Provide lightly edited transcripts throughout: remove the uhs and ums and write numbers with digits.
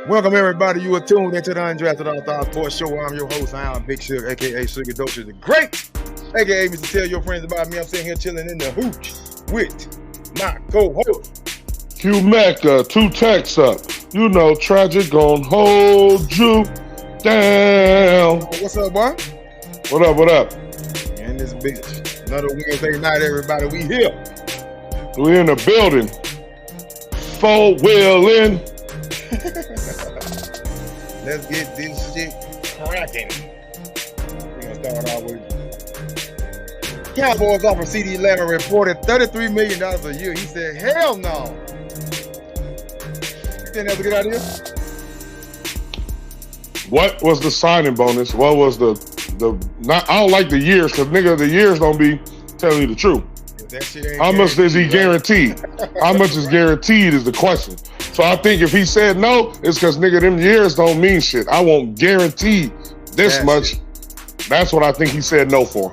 Welcome everybody. You are tuned into the UnDrafted AllStarz Sports Show. I'm your host. I'm Big Sugar, aka Sugar Doses the Great, aka Mr. Tell Your Friends About Me. I'm sitting here chilling in the hooch with my co-host Q Mecca, 2 texts up. You know, tragic gon' hold you down. What's up, boy? What up? What up? And this bitch. Another Wednesday night, everybody. We here. We in the building. 4-wheeling. Let's get this shit cracking. We're gonna start out with Cowboys offer Ceedee Lamb reported $33 million a year. He said, hell no. You think that's a good idea? What was the signing bonus? What was the not? I don't like the years because nigga, the years don't be telling you the truth. That shit ain't how much is he guaranteed? How much is guaranteed is the question. So I think if he said no, it's because nigga, them years don't mean shit. I won't guarantee this much. Shit. That's what I think he said no for.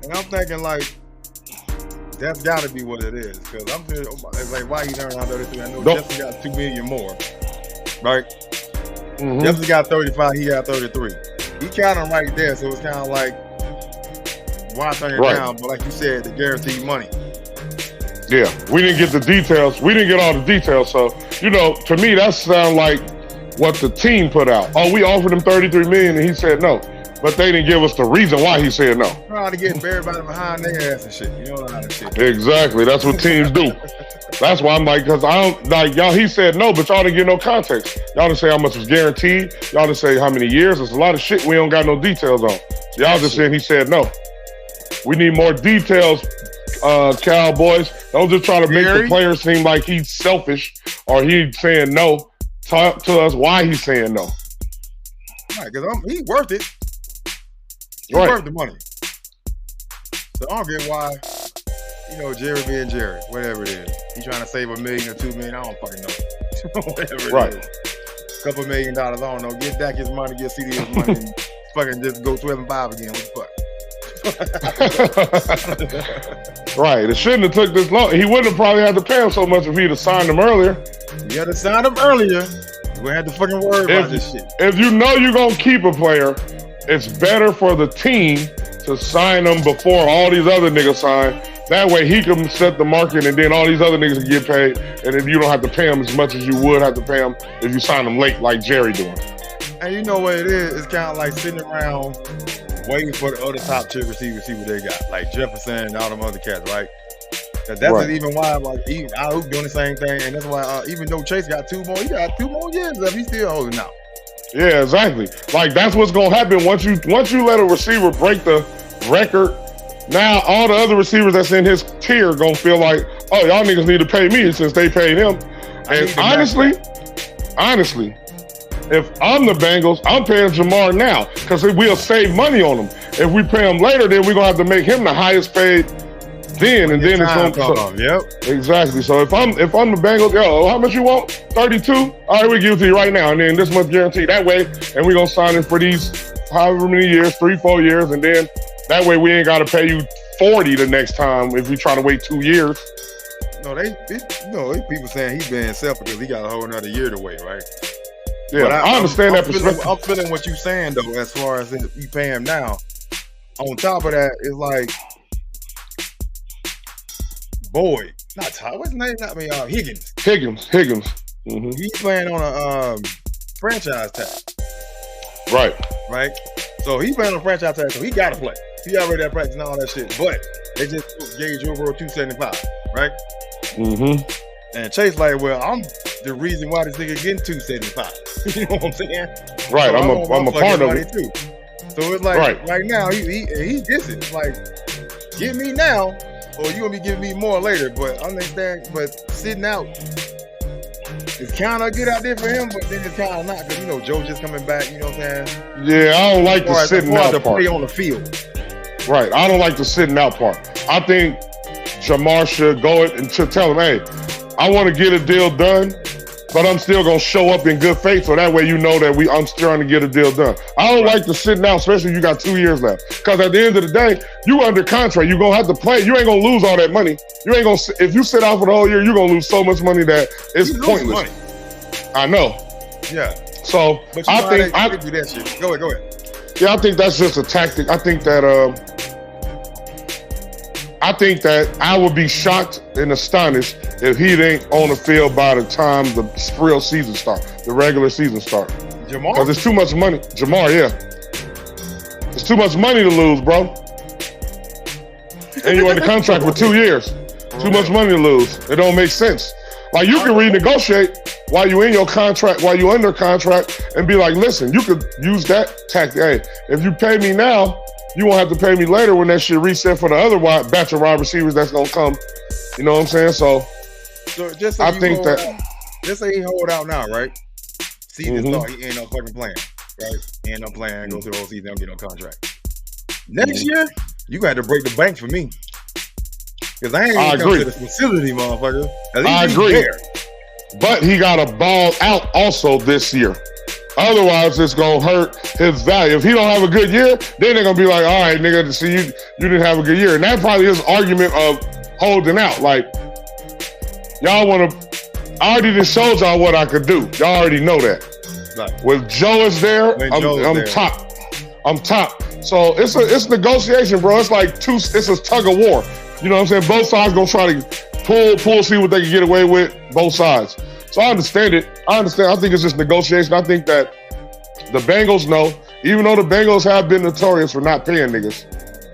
And I'm thinking like, that's got to be what it is. Because I'm thinking, it's like, why he earning around 33? I know Jefferson got $2 million more, right? Mm-hmm. Jefferson got 35, he got 33. He counting right there, so it's kind of like, why turn it down? But like you said, the guaranteed money. Yeah, we didn't get the details. We didn't get all the details. So, you know, to me, that sounds like what the team put out. Oh, we offered him $33 million and he said no. But they didn't give us the reason why he said no. Trying to get everybody behind their ass and shit. You know how that shit. Exactly. That's what teams do. That's why I'm like, because I don't, like, y'all, he said no, but y'all didn't get no context. Y'all didn't say how much was guaranteed. Y'all didn't say how many years. There's a lot of shit we don't got no details on. So y'all just saying he said no. We need more details, Cowboys. Don't just try to make the players seem like he's selfish or he's saying no. Talk to us why he's saying no. Right, because he's worth it. He's worth the money. So I don't get why, you know, Jerry being Jerry, whatever it is. He's trying to save $1 million or $2 million. I don't fucking know. Whatever it is. $2 million, I don't know. Get Dak his money, get Ceedee his money, and fucking just go 12-5 again. What the fuck? Right, it shouldn't have took this long. He wouldn't have probably had to pay him so much if he'd have signed him earlier. You had to sign him earlier. We had to fucking worry about this shit. If you know you're gonna keep a player, it's better for the team to sign him before all these other niggas sign. That way he can set the market and then all these other niggas can get paid, and then you don't have to pay him as much as you would have to pay him if you sign him late like Jerry doing. And you know what it is? It's kind of like sitting around waiting for the other top tier receivers to see what they got, like Jefferson and all them other cats, right? That's even why, like, I hope doing the same thing, and that's why even though Chase got 2 more, he got 2 more years left. He's still holding out. Yeah, exactly. Like that's what's gonna happen once you let a receiver break the record. Now all the other receivers that's in his tier gonna feel like, oh, y'all niggas need to pay me since they paid him. And honestly, if I'm the Bengals, I'm paying Jamar now because we'll save money on him. If we pay him later, then we're gonna have to make him the highest paid then, and then it's gonna come. Yep, exactly. So if I'm the Bengals, yo, how much you want? 32. All right, we give it to you right now, and then this much guarantee that way, and we're gonna sign him for these however many years, 3-4 years, and then that way we ain't gotta pay you 40 the next time if we try to wait 2 years. No, they people saying he's being selfish because he got a whole another year to wait, right? Yeah, I understand that perspective. I'm feeling what you're saying though, as far as you pay him now. On top of that, it's like Boyd, not Todd. What's his name? Not me. Higgins. Mm-hmm. He's playing on a franchise tag. Right. So he's playing on a franchise tag, so he got to play. He already at practice and all that shit. But they just gave Joe Burrow $275, right? Mm-hmm. And Chase like, well, I'm the reason why this nigga getting $275. You know what I'm saying? Right. So I'm a part of it too. So it's like right now he gets it. It's like, give me now, or you gonna be giving me more later. But I understand. But sitting out, it's kind of a good idea for him, but then it's kind of not because you know Joe's just coming back. You know what I'm saying? Yeah, I don't like the sitting out part. Play on the field. Right. I don't like the sitting out part. I think Jamar should go and to tell him, hey, I want to get a deal done, but I'm still going to show up in good faith, so that way you know that I'm trying to get a deal done. I don't like to sit down, especially if you got 2 years left, because at the end of the day, you under contract. You're going to have to play. You ain't going to lose all that money. You ain't going to, if you sit out for the whole year, you're going to lose so much money that it's pointless. I know. Yeah. So But I think I do that shit. Go ahead. Yeah, I think that's just a tactic. I think that I would be shocked and astonished if he ain't on the field by the time the real season start, the regular season start. Jamar? Because it's too much money. Jamar, yeah. It's too much money to lose, bro. And you under contract for 2 years. Too much money to lose. It don't make sense. Like, you can renegotiate while you in your contract, while you under contract, and be like, listen, you could use that tactic. Hey, if you pay me now, you won't have to pay me later when that shit reset for the other batch of wide receivers that's gonna come. You know what I'm saying? So just so I think that just say he hold out now, right? Season start, he ain't no fucking playing, right? He ain't no playing, go through the whole season, don't get no contract. Next year, you got to break the bank for me. Because I ain't even come to the facility, motherfucker. At least I agree. There. But he got to ball out also this year. Otherwise, it's going to hurt his value. If he don't have a good year, then they're going to be like, all right, nigga, see, you didn't have a good year. And that's probably his argument of holding out. Like, y'all want to, I already just showed y'all what I could do. Y'all already know that. Right. With Joe is there, I'm top. I'm top. So it's negotiation, bro. It's like it's a tug of war. You know what I'm saying? Both sides gonna try to pull, see what they can get away with. Both sides. So I understand it. I think it's just negotiation. I think that the Bengals know, even though the Bengals have been notorious for not paying niggas.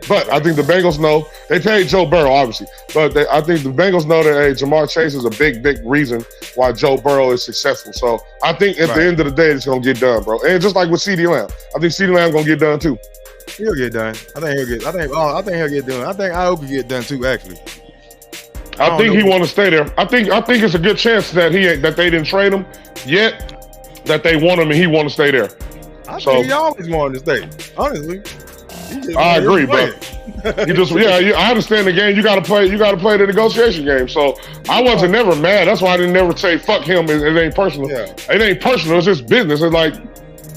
But I think the Bengals know they paid Joe Burrow, obviously. But I think the Bengals know that Jamar Chase is a big, big reason why Joe Burrow is successful. So I think at the end of the day, it's gonna get done, bro. And just like with Ceedee Lamb, I think Ceedee Lamb gonna get done too. He'll get done. I think he'll get done. I hope he get done too. Actually, I think he want to stay there. I think it's a good chance that they didn't trade him yet. That they want him and he want to stay there. I think he always wanted to stay. Honestly, I agree, bro. I understand the game. You gotta play the negotiation game. So I wasn't never mad. That's why I didn't never say fuck him. It ain't personal. Yeah. It ain't personal. It's just business. It's like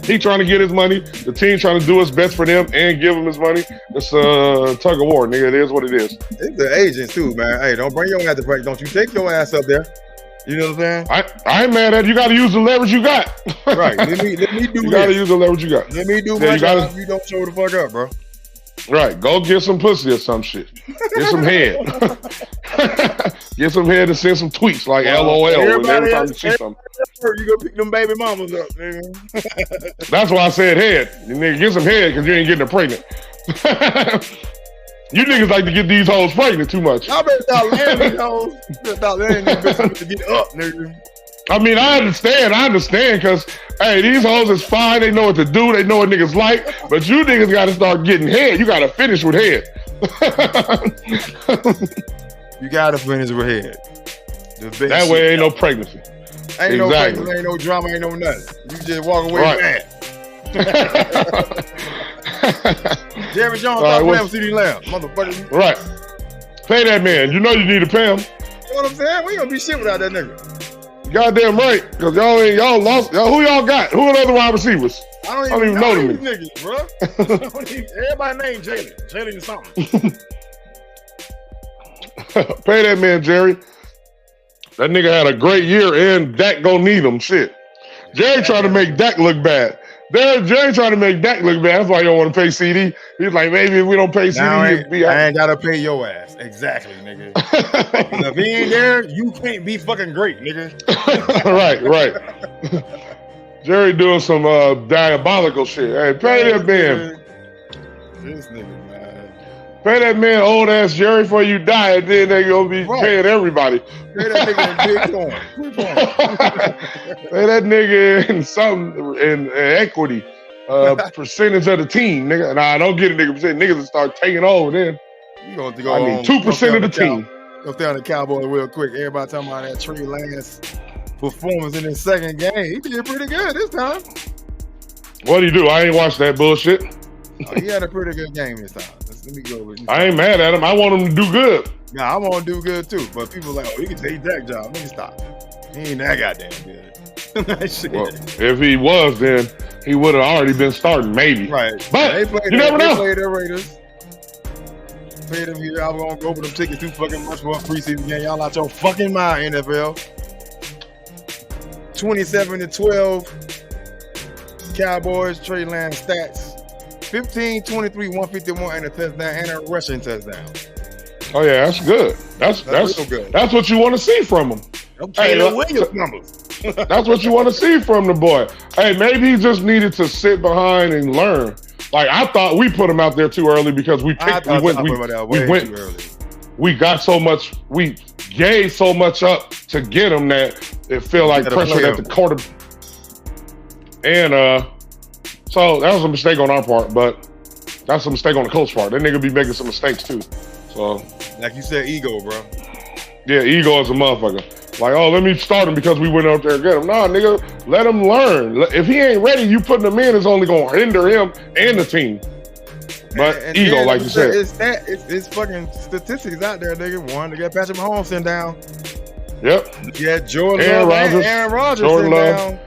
he trying to get his money. The team trying to do his best for them and give him his money. It's a tug of war, nigga. It is what it is. It's the agents too, man. Hey, don't bring your ass to break. Don't you take your ass up there. You know what I'm saying? I ain't mad at you. You got to use the leverage you got. Right. Let me do You got to use the leverage you got. Let me do my job. You don't show the fuck up, bro. Right. Go get some pussy or some shit. Get some head. Get some head and send some tweets like LOL every time you see something. You go pick them baby mamas up, nigga. That's why I said head. You nigga get some head because you ain't getting her pregnant. You niggas like to get these hoes pregnant too much. I better stop landing these hoes. Stop landing these bitches to get up, nigga. I mean, I understand, because, hey, these hoes is fine. They know what to do. They know what niggas like. But you niggas got to start getting head. You got to finish with head. You got to finish with head. That way ain't no pregnancy. Ain't no pregnancy, ain't no drama, ain't no nothing. You just walk away mad. Jerry Jones stop playing with Ceedee Lamb, motherfucker. Right. Pay that man. You know you need to pay him. You know what I'm saying? We ain't gonna be shit without that nigga. Goddamn right, because y'all lost. Who y'all got? Who are the other wide receivers? I don't even know them niggas, bro. Everybody named Jaden. Jaden is something. Pay that man, Jerry. That nigga had a great year, and Dak gonna need him. Shit. Jerry trying to make Dak look bad. Jerry trying to make Dak look bad. That's why you don't want to pay CD. He's like, maybe if we don't pay CD, I ain't gotta pay your ass. Exactly, nigga. If he ain't there, you can't be fucking great, nigga. Right. Jerry doing some diabolical shit. Hey, pay that man. This nigga, man. Pay that man old ass Jerry before you die, and then they gonna be paying everybody. Pay that nigga in Bitcoin. Pay that nigga in something in equity, percentage of the team, nigga. Nah, don't get a nigga percent. Niggas will start taking over then. You gonna go I need 2% of the team. Go stay on the Cowboys real quick. Everybody talking about that Trey Lance performance in his second game. He did pretty good this time. What'd he do? I ain't watched that bullshit. He had a pretty good game this time. Let me go with you. I ain't mad at him. I want him to do good. Nah, I want to do good too. But people like, oh, he can take that job. Let me stop. He ain't that goddamn good. Shit. Well, if he was, then he would have already been starting, maybe. Right. But you never know. They played the Raiders. Paid them here. I was gonna go for them tickets too fucking much for a preseason game. Y'all out your fucking mind, NFL. 27-12. Cowboys, Trey Lamb stats. 15, 23, 151, and a touchdown, and a rushing touchdown. Oh yeah, that's good. That's real good. That's what you want to see from him. Caleb Williams numbers. That's what you want to see from the boy. Hey, maybe he just needed to sit behind and learn. Like I thought we put him out there too early because we got so much, we gave so much up to get him that it felt like pressure at the quarter. And so that was a mistake on our part, but that's a mistake on the coach's part. That nigga be making some mistakes too. So, like you said, ego, bro. Yeah, ego is a motherfucker. Like, oh, let me start him because we went out there and get him. Nah, nigga, let him learn. If he ain't ready, you putting him in is only going to hinder him and the team. But and ego, like you said. It's fucking statistics out there, nigga. One, to get Patrick Mahomes sent down. Yep. Yeah, Aaron Rodgers sent down.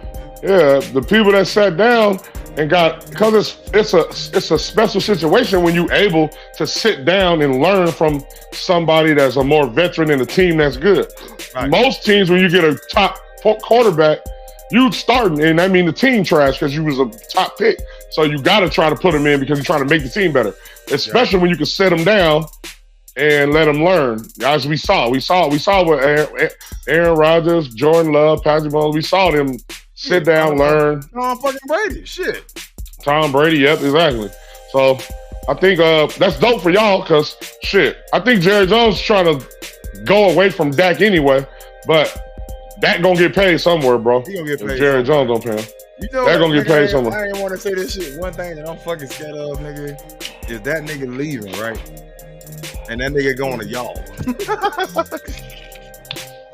Yeah, the people that sat down and got, because it's a special situation when you able to sit down and learn from somebody that's a more veteran in a team that's good. Right. Most teams, when you get a top quarterback, you starting, and I mean the team trash because you was a top pick. So you got to try to put him in because you're trying to make the team better, especially when you can sit him down and let him learn. As we saw with Aaron Rodgers, Jordan Love, Patrick Mahomes. We saw them sit down, learn. Tom fucking Brady, shit. Tom Brady, yep, exactly. So I think that's dope for y'all because shit, I think Jerry Jones is trying to go away from Dak anyway, but Dak gonna get paid somewhere, bro. He gonna get paid. If Jerry Jones don't pay him. You know They're gonna get paid somewhere. I didn't want to say this shit. One thing that I'm fucking scared of, nigga, is that nigga leaving, right? And that nigga going to y'all.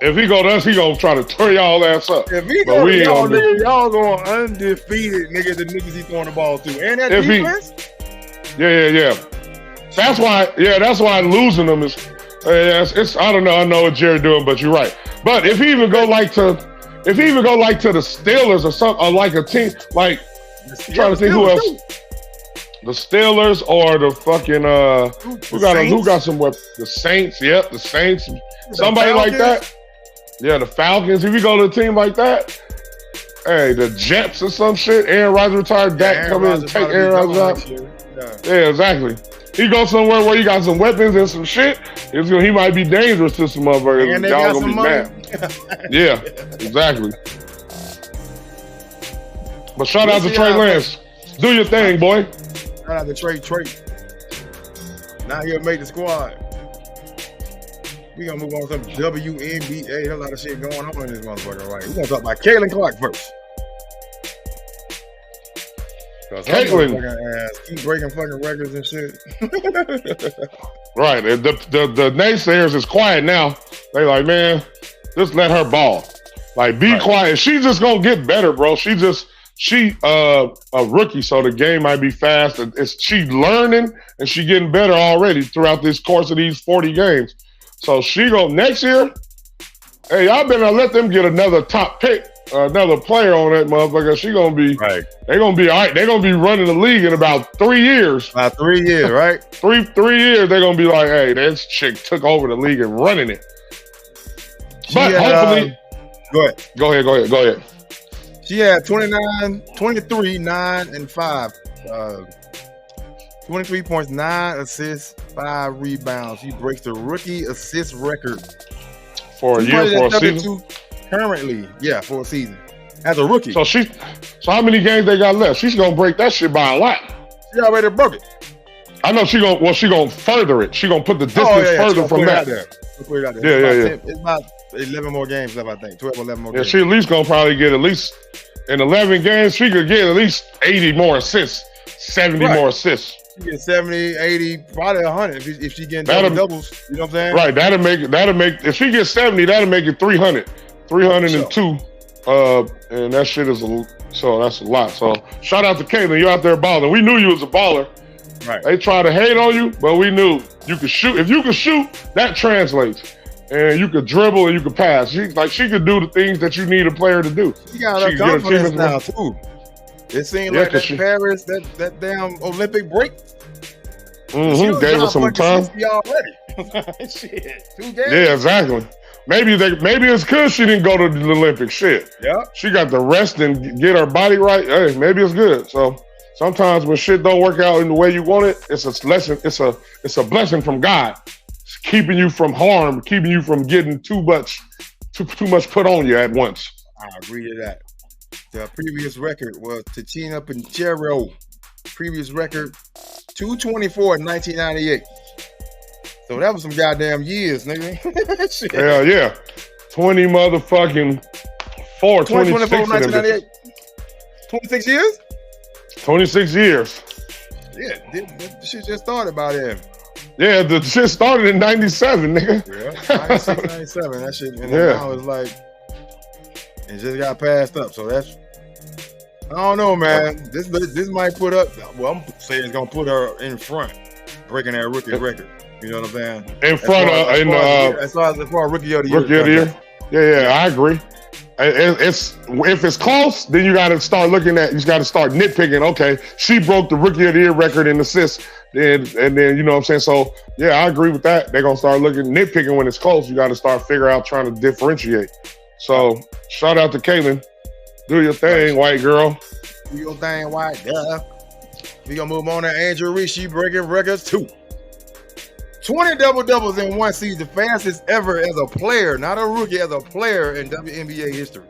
If he go to us, he gonna try to tear y'all ass up. If he go to y'all, nigga, y'all going undefeated, nigga, the niggas he throwing the ball to. And that defense? Yeah. That's why losing them is, it's I don't know. I know what Jerry doing, but you're right. But if he even go like to the Steelers or something, or like a team, like trying to think who else. The Steelers or the fucking who got some weapons? The Saints, yep, the Saints. Somebody like that. Yeah, the Falcons. If you go to a team like that, hey, the Jets or some shit. Aaron Rodgers retired. Dak come in and take Aaron Rodgers out. Yeah, exactly. He goes somewhere where you got some weapons and some shit. He might be dangerous to some motherfuckers. And y'all gonna be mad. Yeah, exactly. But shout out to Trey Lance. Do your thing, boy. Shout out to Trey. Now he'll make the squad. We gonna move on to some WNBA. There's a lot of shit going on in this motherfucker, right? We're gonna talk about Caitlin Clark first. Caitlin keep breaking fucking records and shit. Right. The naysayers is quiet now. They like, man, just let her ball. Like, be quiet. She's just gonna get better, bro. She a rookie, so the game might be fast. She learning and she getting better already throughout this course of these 40 games. So she go next year. Hey, y'all better let them get another top pick, another player on that motherfucker. She gonna be right. They gonna be all right. They gonna be running the league in about 3 years. About 3 years, right? Three years. They're gonna be like, hey, this chick took over the league and running it. But hopefully, go ahead. She had 23, 9, and 5. 23 points, 9 assists, 5 rebounds. She breaks the rookie assist record. For a year, for a season? Currently, yeah, for a season. As a rookie. So how many games they got left? She's going to break that shit by a lot. She already broke it. I know she going to further it. She going to put the distance further from that. Yeah. It's about 11 more games left, I think. 12 or 11 more games. Yeah, she at least going to probably get at least, in 11 games, she could get at least 80 more assists, 70 more assists. She get 70, 80, probably 100 if she getting doubles. You know what I'm saying? Right. That'll make if she gets 70, that'll make it 300. 302. And that shit is so that's a lot. So shout out to Caitlin. You out there balling. We knew you was a baller. Right. They tried to hate on you, but we knew you could shoot. If you could shoot, that translates. And you could dribble and you could pass. She could do the things that you need a player to do. She got her confidence now too. It seemed like that Paris, that damn Olympic break. Gave her some time. Already. Shit, 2 games. Yeah, exactly. maybe it's because she didn't go to the Olympics. Shit. Yeah. She got to rest and get her body right. Hey, maybe it's good. So sometimes when shit don't work out in the way you want it, it's a lesson. It's a blessing from God. It's keeping you from harm, keeping you from getting too much put on you at once. I agree to that. The previous record was Ticina Pincheiro. Previous record, 224 in 1998. So that was some goddamn years, nigga. Shit. Hell yeah. 20 motherfucking 26 1998. 26 years? 26 years. Yeah, this shit just started by then. Yeah, the shit started in 97, nigga. Yeah, 96, 97. That shit, and then now it's like, it just got passed up. So that's, I don't know, man. This might put up, well, I'm saying it's going to put her in front, breaking that rookie record. You know what I'm saying? In front of, as far as rookie of the year. Rookie of the year? Yeah, I agree. If it's close, then you got to start looking at. You got to start nitpicking. Okay, she broke the rookie of the year record in assists, and then you know what I'm saying. So yeah, I agree with that. They're gonna start nitpicking when it's close. You got to start figuring out trying to differentiate. So shout out to Caitlin. Do your thing, white girl. Do your thing, white girl. We gonna move on to Angel Reese. She breaking records too. 20 double-doubles in one season, fastest ever as a player, not a rookie, as a player in WNBA history.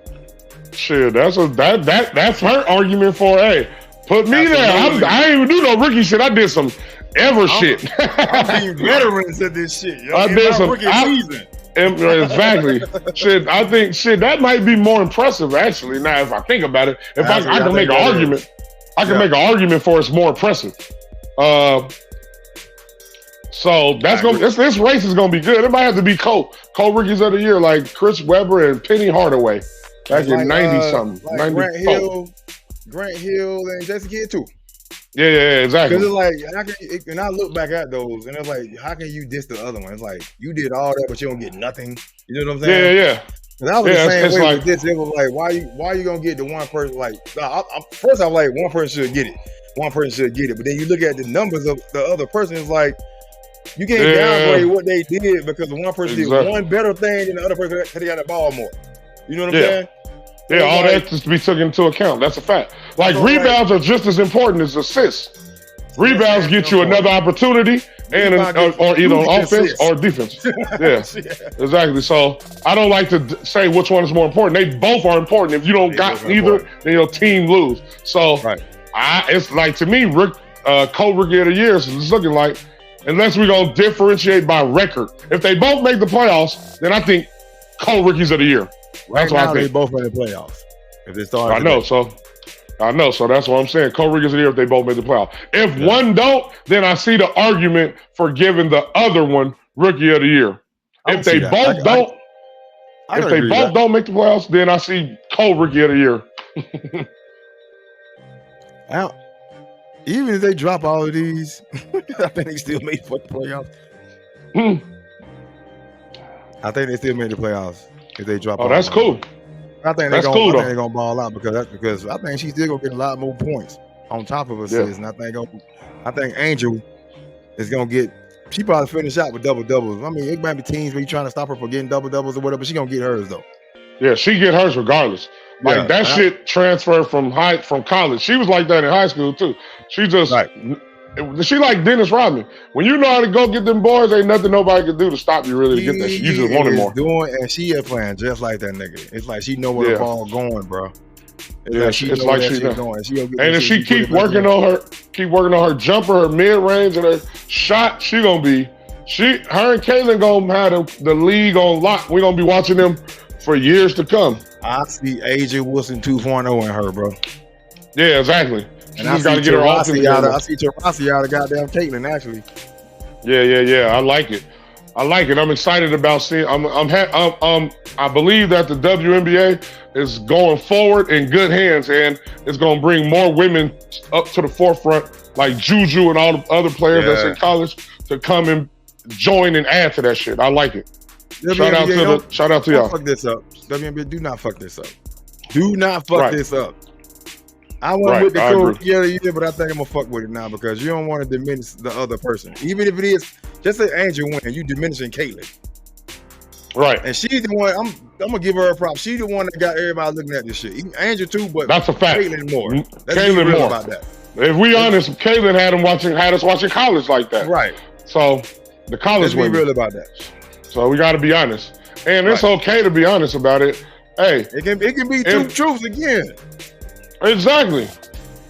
Shit, that's her argument for, hey, put me there. I ain't even do no rookie shit. I did some shit. I'm being veterans at this shit. Yo. I did some rookie season. Exactly. Shit, I think that might be more impressive actually. Now, if I think about it, if I can make an argument, make an argument for it's more impressive. So this race is gonna be good. It might have to be co-rookies of the year like Chris Webber and Penny Hardaway back in 90-something. Like Grant Hill and Jason Kidd too. Yeah, exactly. Because it's like, and I look back at those, and it's like, how can you diss the other one? It's like, you did all that, but you don't get nothing. You know what I'm saying? Yeah. And I was the same way with this. It was like, why you gonna get the one person? Like, first I'm like, one person should get it. One person should get it. But then you look at the numbers of the other person, it's like, you can't downgrade what they did because one person did one better thing than the other person because they got the ball more. You know what I'm saying? Yeah, all that has to be taken into account. That's a fact. Like, rebounds are just as important as assists. Rebounds get you another opportunity, and or either on offense or defense. Yeah, exactly. So I don't like to say which one is more important. They both are important. If you don't got either, then your team lose. So it's like, to me, co-rookie of the year is looking like, unless we're going to differentiate by record. If they both make the playoffs, then I think co-rookies of the year. That's what I think. They both in the playoffs. If they start, I know. So that's what I'm saying. Co-rookies of the year if they both make the playoffs. If one don't, then I see the argument for giving the other one rookie of the year. If they both don't make the playoffs, then I see co-rookie of the year. Even if they drop all of these, I think they still made the playoffs. I think they still made the playoffs if they drop. Oh, that's cool. I think they're gonna ball out because I think she's still gonna get a lot more points on top of assists, and I think Angel is gonna get. She probably finish out with double doubles. I mean, it might be teams where you're trying to stop her from getting double doubles or whatever, but she gonna get hers though. Yeah, she get hers regardless. Like that shit transferred from college. She was like that in high school too. She just she like Dennis Rodman. When you know how to go get them boys, ain't nothing nobody can do to stop you really to get that shit. You just want it more. And she is playing just like that nigga. It's like she know where the ball going, bro. It's like she's going. And if she keep working on her jumper, her mid range, and her shot, she gonna be. Her and Caitlin gonna have the league on lock. We gonna be watching them for years to come. I see AJ Wilson 2.0 in her, bro. Yeah, exactly. And I got to get her off. I see Tarasi out of goddamn Caitlin, actually. Yeah. I like it. I'm excited about seeing. I believe that the WNBA is going forward in good hands, and it's going to bring more women up to the forefront, like Juju and all the other players that's in college, to come and join and add to that shit. I like it. Shout out to y'all. Fuck this up. WNBA, do not fuck this up. Do not fuck this up. I went with the coach the other year, but I think I'm gonna fuck with it now because you don't want to diminish the other person. Even if it is just an Angel win, you diminishing Caitlin. Right. And she's the one. I'm gonna give her a prop. She's the one that got everybody looking at this shit. Even Angel too, but that's a fact. Caitlin more. Caitlin more about that. If we honest, Caitlin had us watching college like that. Right. So the college women. Be real about that. So we got to be honest, and it's okay to be honest about it. Hey, it can be two truths again. Exactly.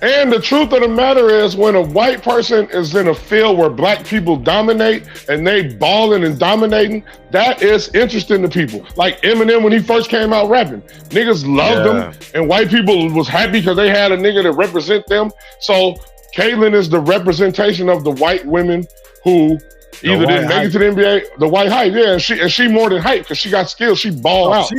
And the truth of the matter is, when a white person is in a field where black people dominate and they balling and dominating, that is interesting to people. Like Eminem, when he first came out rapping, niggas loved him, and white people was happy because they had a nigga to represent them. So Caitlin is the representation of the white women who either didn't make it to the NBA, the white hype, and she more than hype because she got skills. She ball out.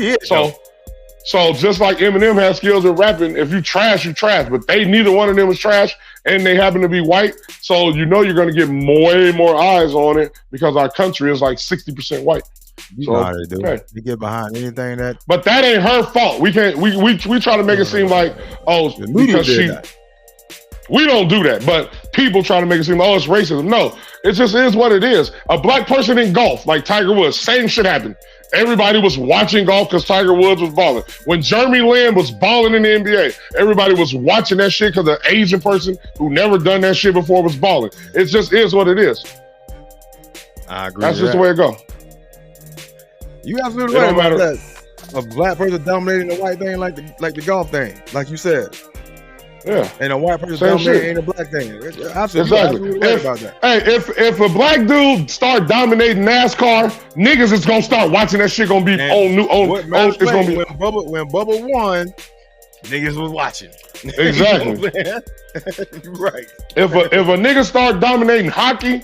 So just like Eminem has skills at rapping, if you trash, you trash. But neither one of them was trash, and they happen to be white. So you know you're going to get way more eyes on it because our country is like 60% white. You know how they do. Hey. You get behind anything that. But that ain't her fault. We can't. We try to make it seem like because she. We don't do that, but people try to make it seem like it's racism. No, it just is what it is. A black person in golf, like Tiger Woods, same shit happened. Everybody was watching golf because Tiger Woods was balling. When Jeremy Lamb was balling in the NBA, everybody was watching that shit because an Asian person who never done that shit before was balling. It just is what it is. I agree. That's just the way it go. You absolutely right about that. A black person dominating the white thing like the golf thing, like you said. Yeah. And a white person dominating ain't a black thing. Absolutely right about that. Hey, if a black dude start dominating NASCAR, niggas is gonna start watching that shit. Gonna be it's gonna be when Bubba won, niggas was watching. Exactly. Right. If a nigga start dominating hockey,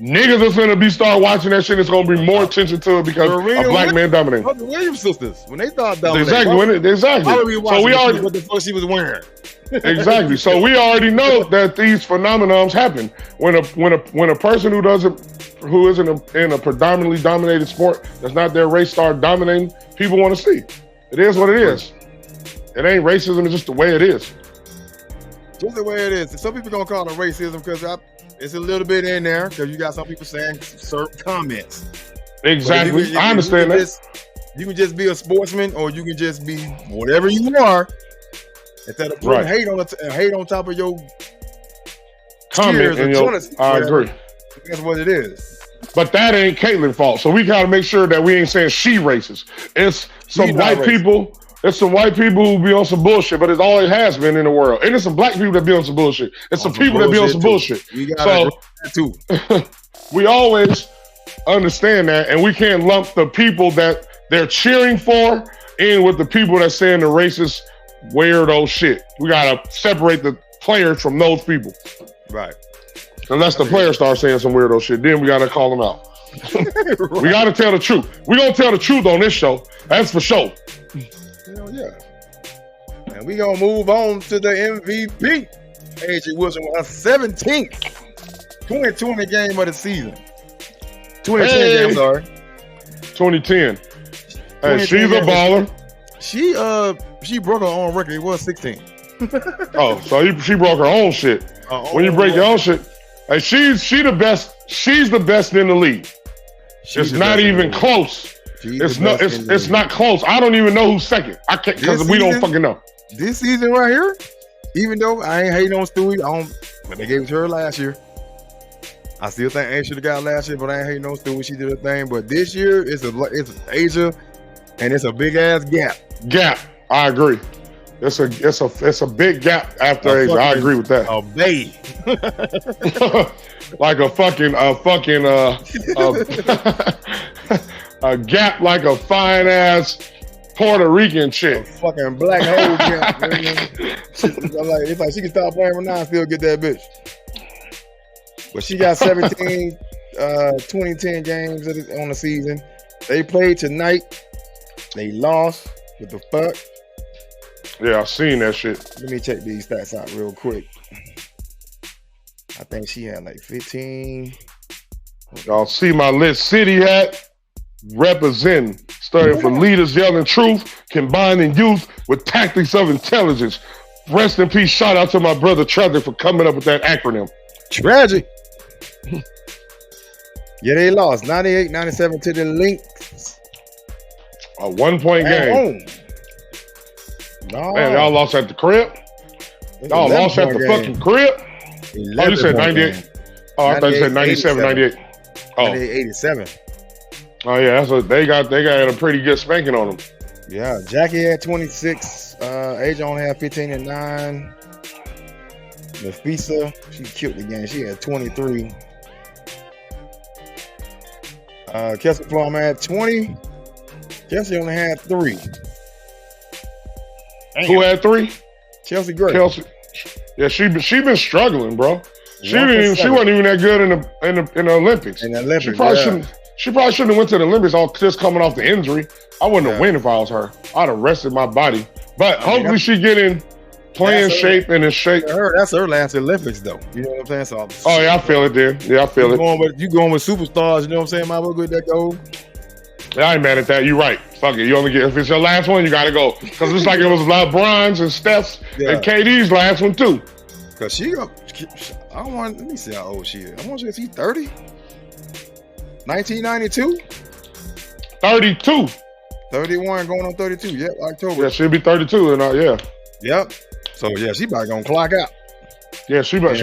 niggas is gonna start watching that shit. It's gonna be more attention to it because a black man dominating. The Williams sisters, when they start dominating, exactly. So we already what the fuck she was wearing. Exactly. So we already know that these phenomenons happen when a person who isn't in a predominantly dominated sport that's not their race start dominating. People want to see. It is what it is. It ain't racism. It's just the way it is. Just the way it is. Some people gonna call it racism because it's a little bit in there because you got some people saying certain comments. Exactly. I understand that. You can just be a sportsman, or you can just be whatever you are. Instead of putting hate on top of your comment, I agree. That's what it is. But that ain't Caitlin's fault. So we gotta make sure that we ain't saying she racist. It's some white people. It's some white people who be on some bullshit, but it's all it has been in the world. And it's some black people that be on some bullshit. It's some people that be on some bullshit. So too. We always understand that, and we can't lump the people that they're cheering for in with the people that saying the racist weirdo shit. We gotta separate the players from those people. Right. Unless the players start saying some weirdo shit, then we gotta call them out. Right. We gotta tell the truth. We gonna tell the truth on this show. That's for sure. Hell yeah. And we gonna move on to the MVP. AJ Wilson with her 17th 2020 game of the season. 2010 game, sorry. 2010. Hey, she's a baller. She broke her own record. It was 16. Oh, so she broke her own shit. When you break your own shit, hey, she's the best. She's the best in the league. It's not even close. It's not close. I don't even know who's second. I can't because we don't fucking know. This season right here, even though I ain't hating on Stewie, but they gave it to her last year. I still think Asia should have got last year, but I ain't hating on Stewie. She did her thing. But this year, it's Asia, and it's a big ass gap. I agree. It's a big gap after Asia. I agree with that. A babe. Like a gap like a fine ass Puerto Rican chick. A fucking black hole gap. It's like she can stop playing right now and still get that bitch. But she got 17 2010 games on the season. They played tonight. They lost. What the fuck? Yeah, I seen that shit. Let me check these stats out real quick. I think she had like 15. Y'all see my Lit City hat? Representing, starting for leaders yelling truth, combining youth with tactics of intelligence. Rest in peace. Shout out to my brother Trey for coming up with that acronym. Tragic. Yeah, they lost 98-97 to the Lynx. A 1-point game. No. Man, y'all lost at the crib? Y'all lost at the fucking crib? Oh, you said 98. Oh, I thought you said 97, 98. Oh. 87. Oh yeah, they got a pretty good spanking on them. Yeah, Jackie had 26. Ajon had 15 and 9. Nafisa, she killed the game. She had 23. Kelsey Plum had 20. Kelsey only had 3. Damn. Who had 3? Chelsea Gray. Kelsey. Yeah, she been struggling, bro. She wasn't even that good in the Olympics. In the Olympics, she probably shouldn't have went to the Olympics all just coming off the injury. I wouldn't have won if I was her. I'd have rested my body. But hopefully she get in playing shape and in shape. That's her last Olympics though. You know what I'm saying? So yeah, I feel it there. Yeah, I feel it. You going with superstars, you know what I'm saying? Might well get that goal. Yeah, I ain't mad at that. You're right. Fuck it. You only get, if it's your last one, you gotta go. Because it's like it was LeBron's and Steph's and KD's last one too. Because let me see how old she is. I want you to see 30. 1992? 32. 31 going on 32. Yep, October. Yeah, she'll be 32 and yeah. Yep. So yeah, she about gonna clock out. Yeah, she getting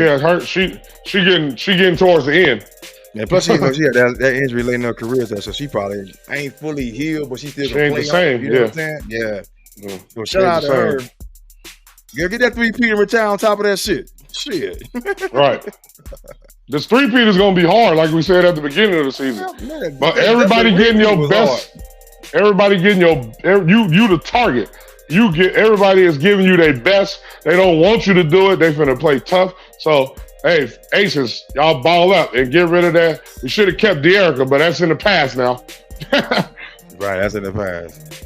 towards the end. And plus, she had that injury late in her career, so she probably ain't fully healed, but she still gonna play. She ain't the same. You know what I'm saying? Yeah. So shout out to her. Yeah, get that 3-peat and retire on top of that shit. Shit. Right. This 3-peat is gonna be hard, like we said at the beginning of the season. Yeah, man, but everybody getting your best. Hard. Everybody getting you the target. Everybody is giving you their best. They don't want you to do it. They finna play tough. So, hey, Aces, y'all ball up and get rid of that. We should have kept De'Erica, but that's in the past now. Right, that's in the past.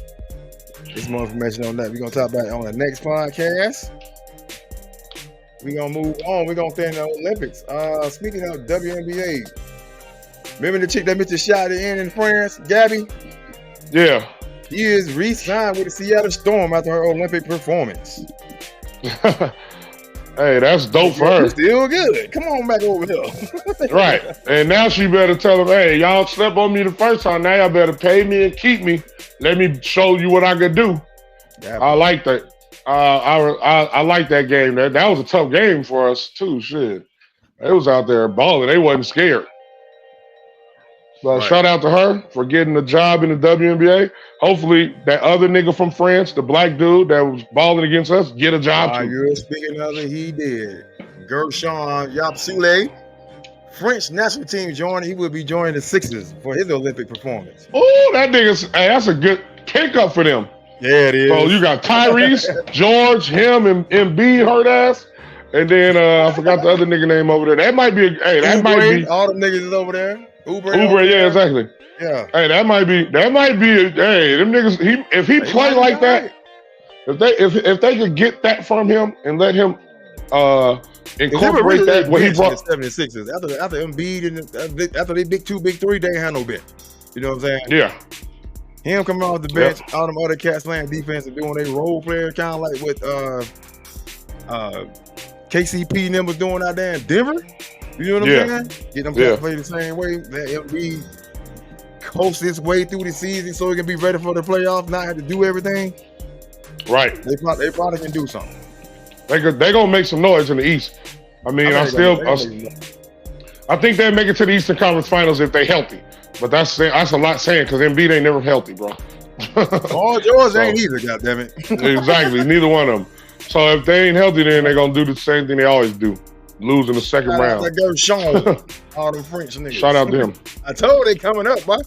There's more information on that. We're going to talk about it on the next podcast. We're going to move on. We're going to stay in the Olympics. Speaking of WNBA, remember the chick that missed a shot at the end in France, Gabby? Yeah. She is re-signed with the Seattle Storm after her Olympic performance. Hey, that's dope for her. Still good. Come on back over here. Right. And now she better tell them, hey, y'all slept on me the first time. Now y'all better pay me and keep me. Let me show you what I could do. I like that. I like that game. That was a tough game for us too. Shit. They was out there balling. They wasn't scared. But shout out to her for getting a job in the WNBA. Hopefully that other nigga from France, the black dude that was balling against us, get a job too. You're speaking of it, he did. Guerschon Yabusele, French national team joined. He will be joining the Sixers for his Olympic performance. Oh, that's a good pickup for them. Yeah, it is. So you got Tyrese, George, him, and Embiid, hurt ass. And then I forgot the other nigga name over there. That might be all the niggas is over there. Uber, yeah, exactly. Yeah. Hey, that might be them niggas, if he play like that, if they could get that from him and let him incorporate that what he brought 76ers after Embiid and after they big 2, big 3, they ain't have no bench. You know what I'm saying? Yeah. Him coming off the bench, all them other cats playing defense and doing their role player, kind of like what KCP and them was doing out there in Denver. You know what I'm saying? Get them to play the same way. Let Embiid coast his way through the season so he can be ready for the playoffs, not have to do everything. Right. They probably can do something. They gonna make some noise in the East. I mean, I think they'll make it to the Eastern Conference Finals if they healthy. But that's a lot saying because Embiid ain't never healthy, bro. All George ain't either, goddammit. Exactly, neither one of them. So if they ain't healthy, then they're gonna do the same thing they always do. Lose in the second round. Guerschon, all them French niggas. Shout out to him. I told they coming up, boy.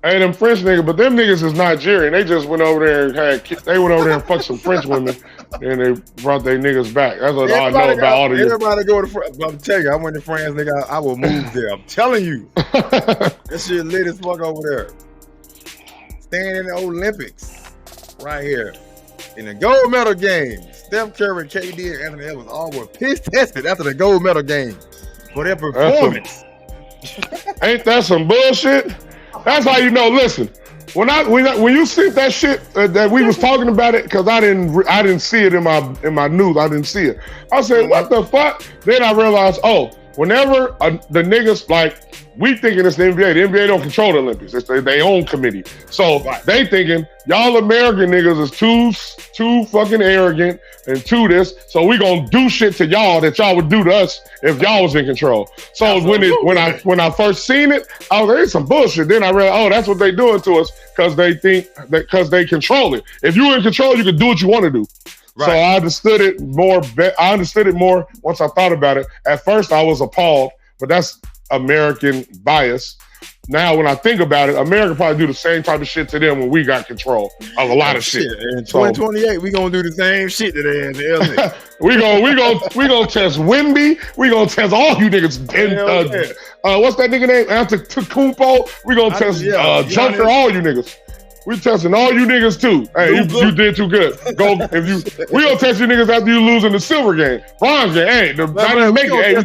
Hey, them French niggas, but them niggas is Nigerian. They just went over there and fucked some French women, and they brought their niggas back. That's what I know about all of you. Everybody go to France. I'm telling you, I went to France, nigga. I will move there. I'm telling you. That shit lit as fuck over there. Staying in the Olympics, right here. In the gold medal game, Steph Curry, KD, and Anthony Edwards all were piss tested after the gold medal game for their performance. Ain't that some bullshit? That's how you know. Listen, when you see that shit that we was talking about it, because I didn't see it in my news. I didn't see it. I said, what the fuck? Then I realized, whenever the niggas, like, we thinking it's the NBA. The NBA don't control the Olympics. It's their own committee. So they thinking, y'all American niggas is too fucking arrogant and too this. So we gonna do shit to y'all that y'all would do to us if y'all was in control. So when I first seen it, I was like, it's some bullshit. Then I realized, oh, that's what they doing to us because they think that because they control it. If you in control, you can do what you want to do. Right. So I understood it more. I understood it more once I thought about it. At first, I was appalled, but that's American bias. Now, when I think about it, America probably do the same type of shit to them when we got control of a lot of shit. In 2028, we gonna do the same shit to them in the LA. we gonna test Wemby. We gonna test all you niggas. And, what's that nigga name? After Tacumpo, we gonna test Junker, all you niggas. We testing all you niggas too. Hey, you did too good. We gonna test you niggas after you lose in the silver game, bronze game. Hey, not even make it. Hey,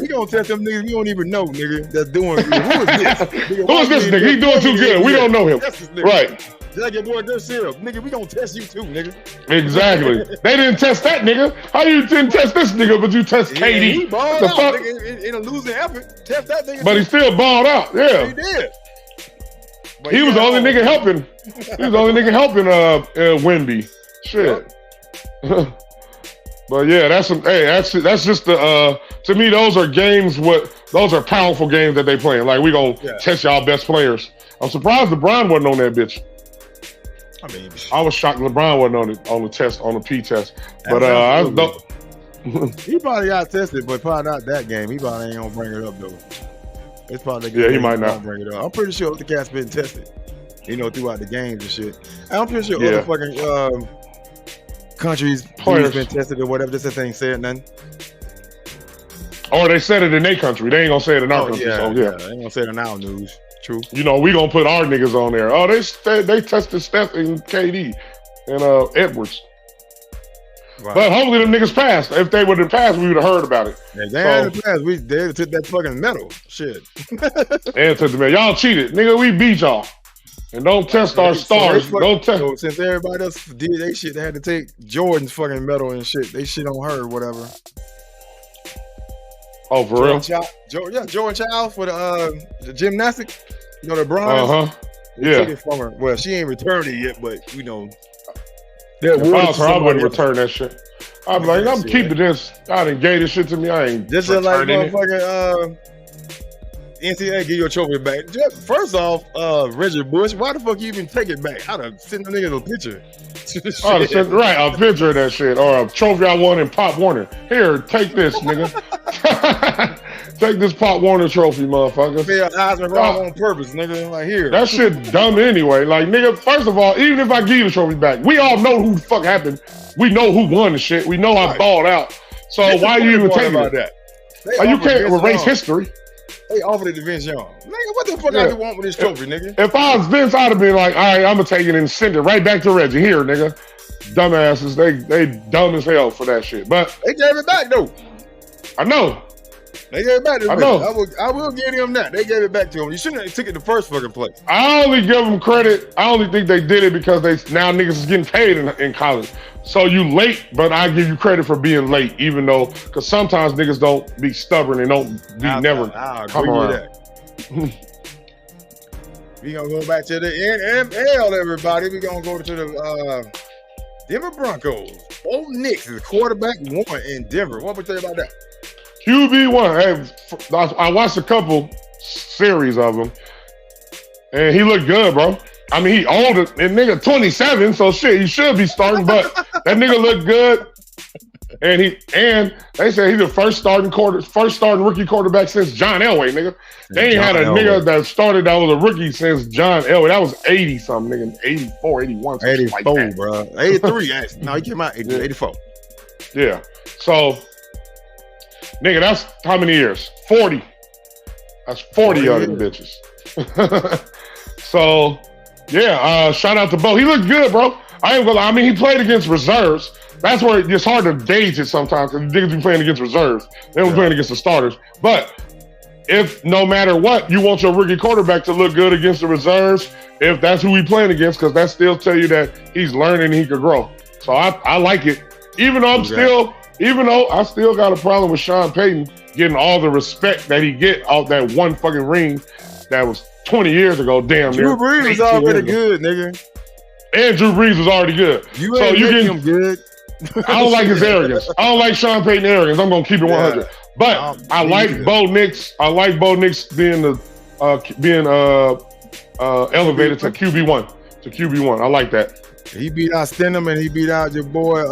we gonna test them niggas we don't even know, nigga. That's doing. Who is this? Who is this nigga? He doing too good. We don't know him. Right. Just like your boy Guerschon, nigga. We gonna test you too, nigga. Exactly. They didn't test that nigga. How you didn't test this nigga, but you test KD? He balled out, nigga, in a losing effort. Test that nigga. But he still balled out. Yeah. He did. He was the only nigga helping. He was the only nigga helping Wemby. Shit. But yeah, that's just the to me, those are games those are powerful games that they playing. Like, we gonna test y'all best players. I'm surprised LeBron wasn't on that bitch. I mean, I was shocked LeBron wasn't on the test, on the P test. But he probably got tested, but probably not that game. He probably ain't gonna bring it up though. It's probably he might not bring it up. I'm pretty sure the cat's been tested, throughout the games and shit. I'm pretty sure other fucking countries players been tested or whatever. This thing said nothing. Or they said it in their country. They ain't gonna say it in our country. Yeah, they ain't gonna say it in our news. True. We gonna put our niggas on there. Oh, they tested Steph and KD and Edwards. Right. But hopefully them niggas passed. If they would have passed, we would have heard about it. If they hadn't passed, they took that fucking medal. Shit. And took the medal. Y'all cheated. Nigga, we beat y'all. And don't test our stars. So since everybody else did they shit, they had to take Jordan's fucking medal and shit. They shit on her or whatever. Oh, for real? Jordan Child for the gymnastics. The bronze. Yeah. Took it from her. Well, she ain't returned it yet, but if I was her, I wouldn't return that shit. I'd be like, I'm keeping this. I done gave this shit to me. I ain't this is like motherfucking NCAA give you a trophy back. First off, Reggie Bush, why the fuck you even take it back? I'd have sent the nigga a picture. I'd have sent a picture of that shit or a trophy I won in Pop Warner. Here, take this, nigga. Take this Pop Warner trophy, motherfucker. Yeah, Heisman wrong on purpose, nigga. Like, here. That shit dumb anyway. Like, nigga, first of all, even if I give you the trophy back, we all know who the fuck happened. We know who won the shit. We know I balled out. So why are you even taking it? That? You can't erase history. They offered it to Vince Young. Nigga, what the fuck I do want with this trophy, nigga? If I was Vince, I'd have been like, all right, I'm gonna take it and send it right back to Reggie. Here, nigga. Dumbasses, they dumb as hell for that shit. But they gave it back though. I know. They gave it back to him. I know. I will give him that. They gave it back to him. You shouldn't have took it the first fucking place. I only give them credit. I only think they did it because now niggas is getting paid in college. So you late, but I give you credit for being late, even though, because sometimes niggas don't be stubborn and don't be never come around. We gonna go back to the NFL, everybody. We gonna go to the Denver Broncos. Old Knicks is quarterback one in Denver. What would you say about that? QB1. Hey, I watched a couple series of him, and he looked good, bro. I mean, he old and nigga 27, so shit, he should be starting. But that nigga looked good, and they say he's the first starting rookie quarterback since John Elway, nigga. They ain't had a nigga that started that was a rookie since John Elway. That was 80 something, nigga, 84, 81, 84, like that. Bro, 83. Actually. No, he came out 84. Yeah, so. Nigga, that's how many years? 40. That's 40 of them bitches. So, yeah, shout out to Bo. He looked good, bro. I ain't gonna lie. I mean, he played against reserves. That's where it's hard to gauge it sometimes because niggas be playing against reserves. They were playing against the starters. But if no matter what, you want your rookie quarterback to look good against the reserves, if that's who we playing against, because that still tell you that he's learning and he could grow. So I like it. Even though I'm still Even though I still got a problem with Sean Payton getting all the respect that he get off that one fucking ring that was 20 years ago, damn near. Drew Brees was already good, nigga. And Drew Brees was already good. You ain't making him good. I don't like his arrogance. I don't like Sean Payton arrogance. I'm gonna keep it 100. But I like Bo Nix. I like Bo Nix being elevated to QB1. To QB1. I like that. He beat out Stenham and he beat out your boy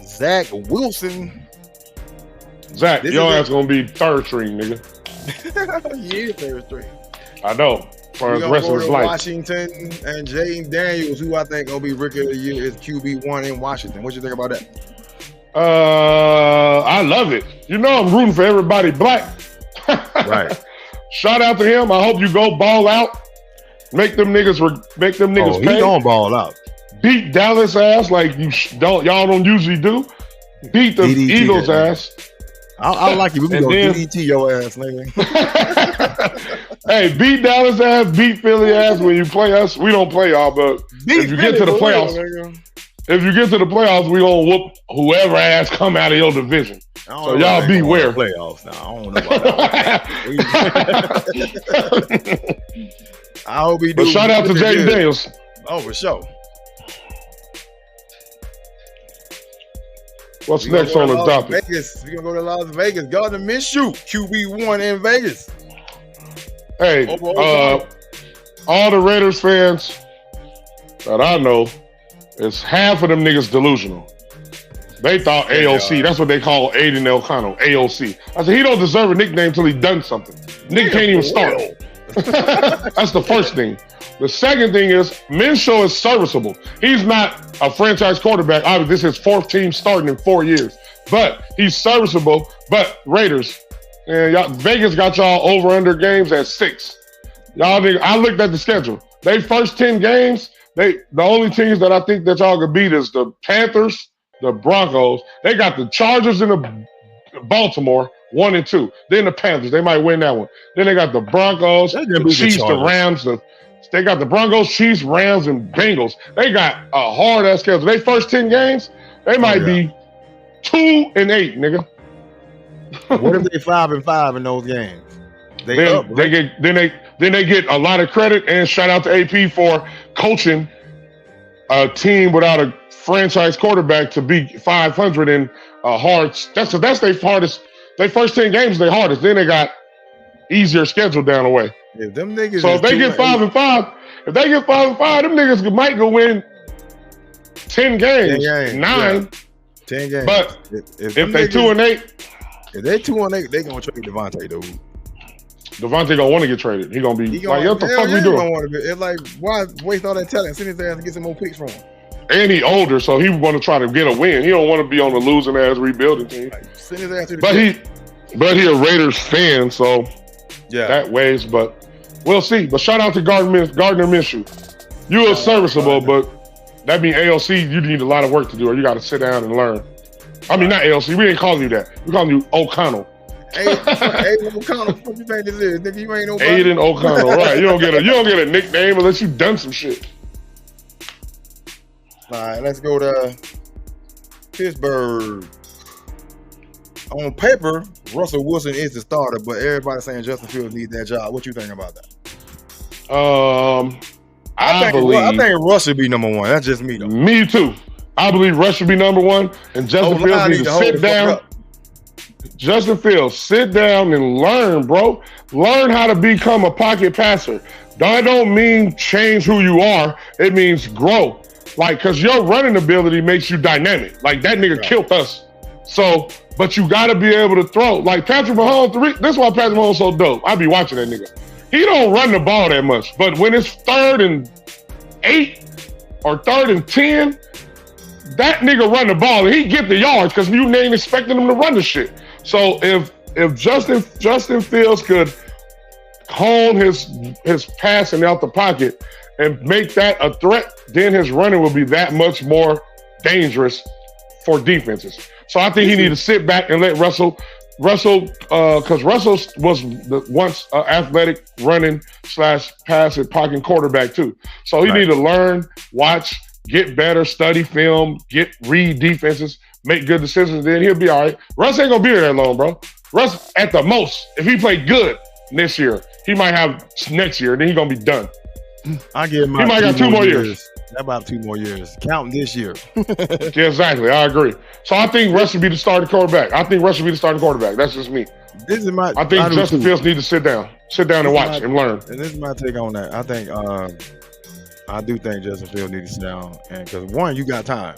Zach Wilson. Zach, your ass gonna be third string, nigga. Yeah, third string. I know. For the rest of his life. Washington and Jaden Daniels, who I think gonna be Rookie of the Year, is QB1 in Washington. What you think about that? I love it. You know I'm rooting for everybody black. Right. Shout out to him. I hope you go ball out. Make them niggas pay. He gonna ball out. Beat Dallas ass like y'all don't usually do. Beat the DDT Eagles ass. I like it. We can go DDT your ass, nigga. Hey, beat Dallas ass, beat Philly ass. When you play us, we don't play y'all, but if you get to the playoffs, we gonna whoop whoever ass come out of your division. So y'all beware. Playoffs now. I don't know about that. I hope he do. But shout out to Jaden Daniels. Oh, for sure. What's next on the topic? We're gonna go to Las Vegas. Gardner Minshew, QB1 in Vegas. Hey, all the Raiders fans that I know, is half of them niggas delusional. They thought AOC, that's what they call Aiden O'Connell, AOC. I said, he don't deserve a nickname till he done something. Nigga can't even start. That's the first thing. The second thing is, Minshew is serviceable. He's not a franchise quarterback. Obviously, this is his fourth team starting in 4 years. But he's serviceable. But Raiders, Vegas got y'all over-under games at 6. I looked at the schedule. They first 10 games, the only teams that I think that y'all could beat is the Panthers, the Broncos. They got the Chargers and the Baltimore, 1 and 2. Then the Panthers, they might win that one. Then they got the Broncos, the Chiefs, the Rams, they got the Broncos, Chiefs, Rams, and Bengals. They got a hard-ass schedule. They first 10 games, they might be 2 and 8, nigga. What if they 5 and 5 in those games? They get a lot of credit, and shout out to AP for coaching a team without a franchise quarterback to be 500 in hard. That's their hardest. Their first 10 games, their hardest. Then they got easier schedule down the way. If them niggas so if they get 5 and 5, them niggas might go win 10 games, 9. Yeah. 10 games. But if they 2 and 8, if they 2 and 8, they gonna trade Devontae, dude. Devontae gonna want to get traded. He gonna be like, what the fuck we doing? It's like, why waste all that talent? Send his ass and get some more picks from him. And he older, so he want to try to get a win. He don't want to be on the losing ass rebuilding team. Send his ass to the but he a Raiders fan, so that weighs. But we'll see. But shout out to Gardner Minshew. You are serviceable, but that means AOC. You need a lot of work to do, or you got to sit down and learn. I mean, not AOC. We ain't calling you that. We're calling you O'Connell. Aiden O'Connell. What you think this is, nigga? You ain't nobody. Aiden O'Connell, right? You don't get a nickname unless you done some shit. All right, let's go to Pittsburgh. On paper, Russell Wilson is the starter, but everybody's saying Justin Fields needs that job. What you think about that? I think Russ should be number 1. That's just me, though. Me too. I believe Russ should be number 1, and Justin Fields needs to sit down. Justin Fields, sit down and learn, bro. Learn how to become a pocket passer. That don't mean change who you are. It means grow. Like, because your running ability makes you dynamic. Like, that nigga killed us. So, but you got to be able to throw. Like, Patrick Mahomes, this is why Patrick Mahomes so dope. I be watching that nigga. He don't run the ball that much. But when it's 3rd and 8 or 3rd and 10, that nigga run the ball and he get the yards because you ain't expecting him to run the shit. So if Justin Fields could hone his passing out the pocket and make that a threat, then his running will be that much more dangerous for defenses. So I think he need to sit back and let Russell, because Russell was once athletic running / passing pocket quarterback too. So he need to learn, watch, get better, study film, read defenses, make good decisions, then he'll be all right. Russ ain't gonna be there that long, bro. Russ, at the most, if he played good this year, he might have next year, then he's gonna be done. I give him. He might got 2 more years. About 2 more years. Counting this year. Yeah, exactly. I agree. So I think Russ should be the starting quarterback. That's just me. This is my. I think Justin Fields needs to sit down and watch and learn. And this is my take on that. I think I do think Justin Fields needs to sit down, and because one, you got time.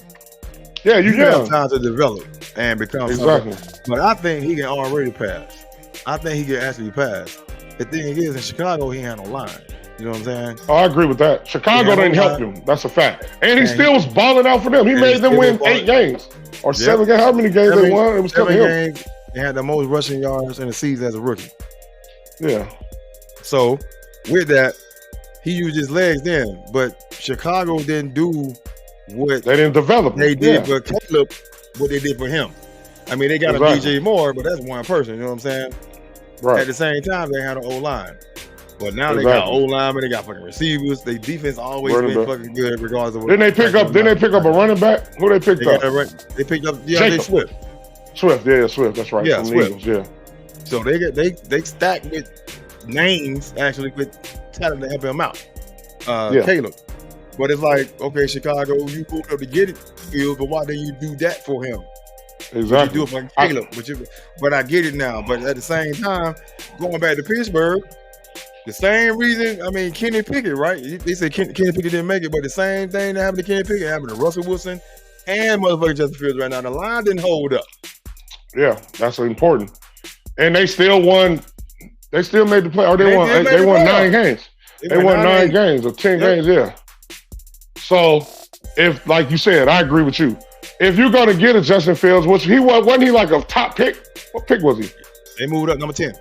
Yeah, you have time to develop and become exactly. But I think he can already pass. I think he can actually pass. The thing is, in Chicago, he ain't had no line. You know what I'm saying? Oh, I agree with that. Chicago didn't help him. That's a fact. And he still was balling out for them. He made them win 8 games or 7 games. How many games they won? It was 7 games. They had the most rushing yards in the season as a rookie. Yeah. So with that, he used his legs then, but Chicago didn't do what they didn't develop. They did for Caleb what they did for him. I mean, they got a DJ Moore, but that's one person. You know what I'm saying? Right. At the same time, they had an O-line. But now they got O-linemen, they got fucking receivers. Their defense always been fucking good, regardless of what. Didn't they pick up a running back? Who they picked up? They picked up DeAndre Swift. Swift, that's right. Yeah, Swift. Eagles, So they stacked with names actually with talent to help him out. Caleb. But it's like, okay, Chicago, you pulled up to get it, Fields, but why didn't you do that for him? Exactly. You do it for Caleb, but I get it now. But at the same time, going back to Pittsburgh, the same reason, I mean, Kenny Pickett, right? They said Kenny Pickett didn't make it, but the same thing that happened to Kenny Pickett happened to Russell Wilson and motherfucking Justin Fields right now. The line didn't hold up. Yeah, that's important. And they still won. They still made the play. Or they won 9 games. They won 9 games or 10 games, yeah. So, if, like you said, I agree with you. If you're going to get a Justin Fields, which wasn't he like a top pick? What pick was he? They moved up number 10.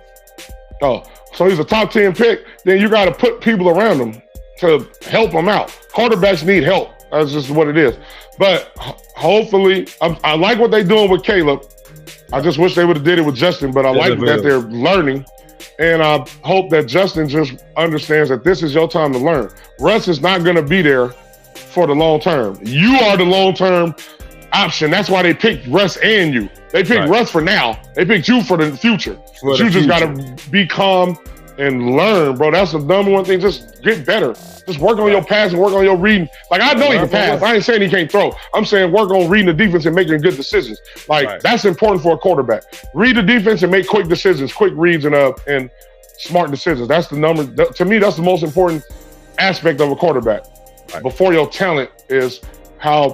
Oh, so he's a top 10 pick. Then you got to put people around him to help him out. Quarterbacks need help. That's just what it is. But hopefully, I like what they're doing with Caleb. I just wish they would have did it with Justin, but I like that they're learning. And I hope that Justin just understands that this is your time to learn. Russ is not going to be there for the long term. You are the long-term option. That's why they picked Russ and you. They picked Russ for now. They picked you for the future. You just got to be calm and learn, bro. That's the number one thing. Just get better. Just work on your passing, work on your reading. Like, I know he can pass. I ain't saying he can't throw. I'm saying work on reading the defense and making good decisions. Like, that's important for a quarterback. Read the defense and make quick decisions, quick reads and smart decisions. That's the number. To me, that's the most important aspect of a quarterback. Before your talent is how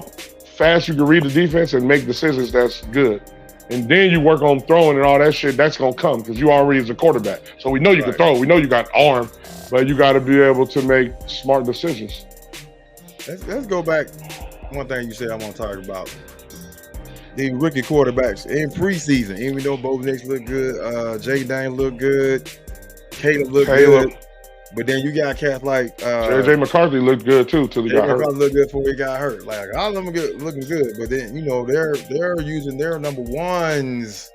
fast you can read the defense and make decisions that's good. And then you work on throwing and all that shit, that's going to come because you already is a quarterback. So we know you can throw. We know you got arm, but you got to be able to make smart decisions. Let's go back. One thing you said I want to talk about. The rookie quarterbacks in preseason, even though both Knicks look good, Jaden look good, Caleb look good. But then you got cats like JJ McCarthy looked good too till he got hurt. Looked good before he got hurt. Like, all of them looking good, but then they're using their number ones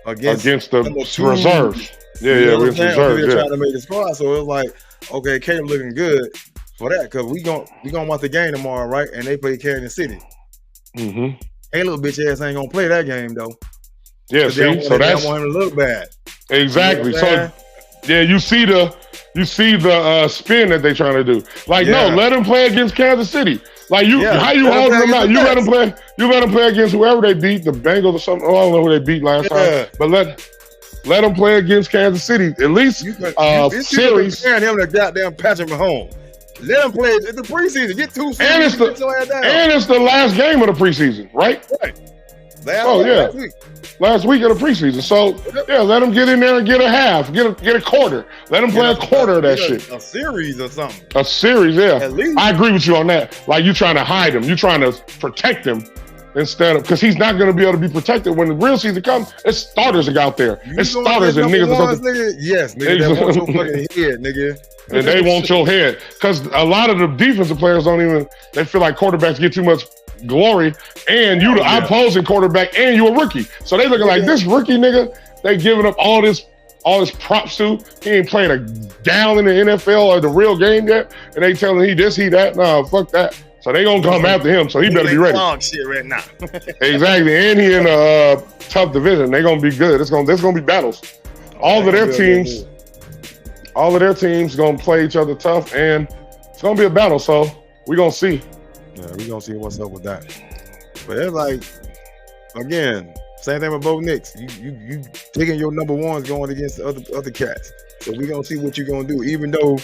against the reserves. Yeah, against reserves. They're trying to make the squad, so it's like, okay, Caleb looking good for that because we gonna watch the game tomorrow, right? And they play Kansas City. Mm-hmm. Caleb bitch ass ain't gonna play that game though. Yeah, see, so that's want him to look bad. Exactly. You know yeah, you see the spin that they trying to do. Like, no, let them play against Kansas City. Like, how you holding them out? You let them play against whoever they beat, the Bengals or something. Oh, I don't know who they beat last time. But let them play against Kansas City. At least series. Comparing him to goddamn Patrick Mahomes. Let him play the preseason. Get 2 series. And it's the last game of the preseason, right? Last week. Last week of the preseason. So, let them get in there and get a half, get a quarter. Let them play a quarter of that shit. A series or something. A series, yeah. At least. I agree with you on that. Like, you trying to hide him. You trying to protect him instead of, because he's not going to be able to be protected when the real season comes. It's starters that out there. It's starters and niggas. Nigga? Yes, nigga. They want your fucking head, nigga. And they want your head. Because a lot of the defensive players they feel like quarterbacks get too much glory, and you the opposing quarterback, and you a rookie. So they looking like this rookie nigga, they giving up all this props to. He ain't playing a down in the NFL or the real game yet, and they telling he this, he that. No, fuck that. So they gonna come after him. So he better be ready. Shit right now. Exactly, and he in a tough division. They gonna be good. There's gonna be battles. All of their teams gonna play each other tough, and it's gonna be a battle. So we gonna see. Yeah, we gonna see what's up with that. But it's like, again, same thing with both Knicks. You taking your number ones going against the other cats. So we gonna see what you're gonna do. Even though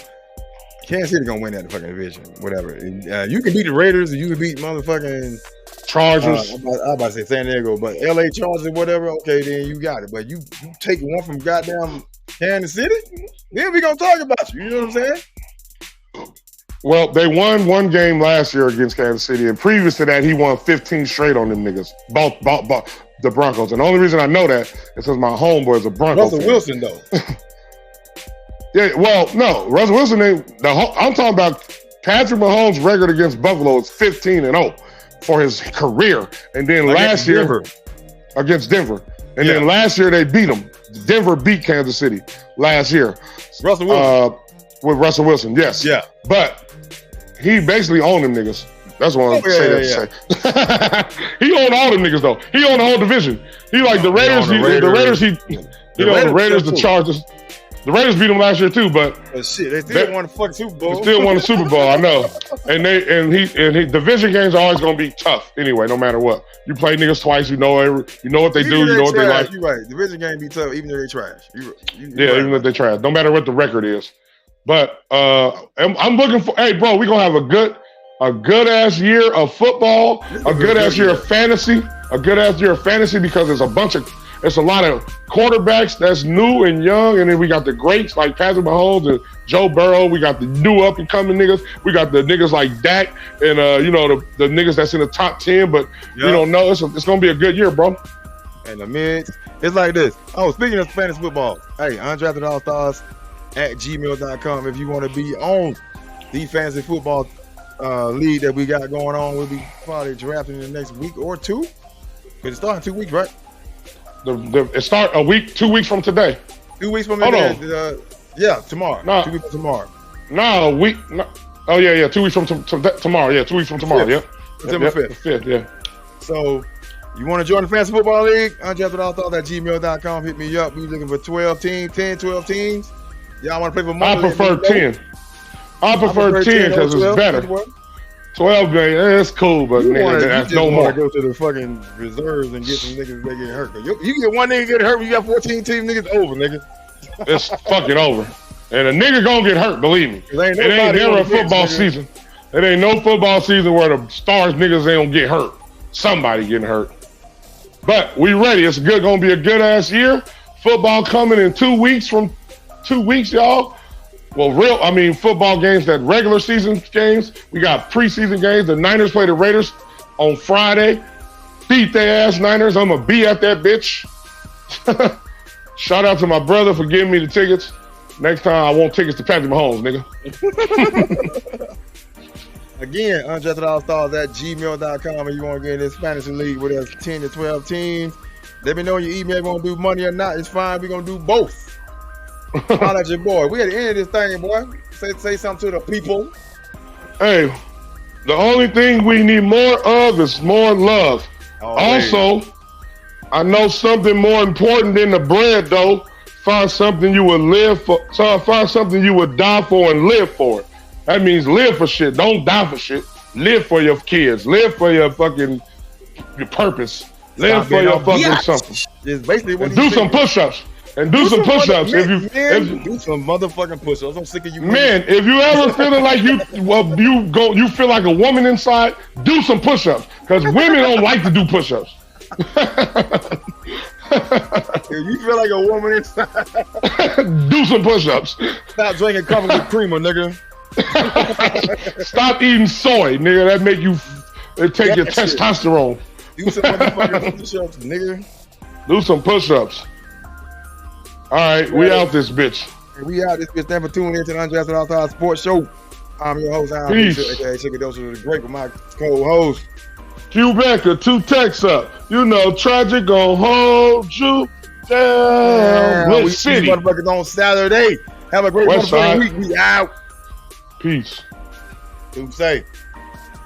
Kansas City gonna win that fucking division, whatever. And, you can beat the Raiders, or you can beat motherfucking Chargers. I'm about to say San Diego, but LA Chargers, whatever. Okay, then you got it. But you take one from goddamn Kansas City, then we gonna talk about you. You know what I'm saying? Well, they won one game last year against Kansas City, and previous to that, he won 15 straight on them niggas. Both the Broncos. And the only reason I know that is because my homeboy is a Broncos Russell fan. Wilson, though. Yeah, well, no. Russell Wilson, I'm talking about Patrick Mahomes' record against Buffalo is 15-0 for his career. And then last year, against Denver. And then last year, they beat him. Denver beat Kansas City last year. Russell Wilson. With Russell Wilson, yes. Yeah. But he basically owned them niggas. That's what I'm saying. He owned all them niggas, though. He owned the whole division. He like the Raiders. The Raiders, the Chargers. The Raiders beat them last year too, but shit, they still won the fucking Super Bowl. They still won the Super Bowl, I know. And division games are always gonna be tough anyway, no matter what. You play niggas twice, you know what they do, you know what they like. You're right. Division game be tough, even though they trash. Even if they trash, no matter what the record is. But I'm looking for. Hey, bro, we gonna have a good ass year of football, a good ass year of fantasy, because it's a lot of quarterbacks that's new and young, and then we got the greats like Patrick Mahomes and Joe Burrow. We got the new up and coming niggas. We got the niggas like Dak and the niggas that's in the top 10. But we don't know. It's gonna be a good year, bro. And the mids, it's like this. Oh, speaking of fantasy football, hey, UnDrafted AllStarz at gmail.com if you want to be on the fantasy football league that we got going on. We'll be probably drafting in the next week or two. Because it's starting 2 weeks, right? It start 2 weeks from today. 2 weeks from today. Tomorrow. Nah. 2 weeks from tomorrow. No, a week. No. Oh, yeah. 2 weeks from tomorrow. Yeah, 2 weeks from tomorrow. Yeah. September 5th. Yeah. So, you want to join the Fantasy Football League? UnDrafted AllStarz at gmail.com. Hit me up. We looking for 12 teams. Y'all want to play for money? I prefer 10. I prefer 10 because it's better. 12 million, it's cool, but that's no more. Go to the fucking reserves and get some niggas that get hurt. You get one nigga get hurt when you got 14 team niggas over, nigga. It's fucking over. And a nigga gonna get hurt, believe me. It ain't never a football season. It ain't no football season where the stars niggas ain't gonna get hurt. Somebody getting hurt. But we ready. It's gonna be a good ass year. Football coming in 2 weeks from 2 weeks, y'all. Well, football games, that regular season games. We got preseason games. The Niners play the Raiders on Friday. Beat their ass, Niners. I'm going to be at that bitch. Shout out to my brother for giving me the tickets. Next time, I want tickets to Patrick Mahomes, nigga. Again, UnDrafted AllStarz at gmail.com. If you want to get in this fantasy league with us, 10 to 12 teams. Let me know your email going to do money or not. It's fine. We're going to do both. Holla at your boy. We at the end of this thing, boy. Say something to the people. Hey, the only thing we need more of is more love. Also, I know something more important than the bread, though. Find something you would live for. So find something you would die for and live for it. That means live for shit. Don't die for shit. Live for your kids. Live for your purpose. Live for your fucking something. It's basically what do some push-ups. And do some push-ups. Do some motherfucking push-ups. I'm sick of you. Man, if you ever feeling like you feel like a woman inside, do some push-ups. Because women don't like to do push-ups. If you feel like a woman inside, do some push-ups. Stop drinking coffee with creamer, nigga. Stop eating soy, nigga. That make you take your testosterone. Do some motherfucking push-ups, nigga. Do some push-ups. All right, we out this bitch. We out this bitch. Thanks for tuning in to the UnDrafted AllStarz Sports Show. I'm your host, Peace. aka Chicken Dose of the Great, with my co-host. Quebec, 2 texts up. Tragic gonna hold you down. We see motherfuckers on Saturday. Have a great motherfucking week. We out. Peace. Do say.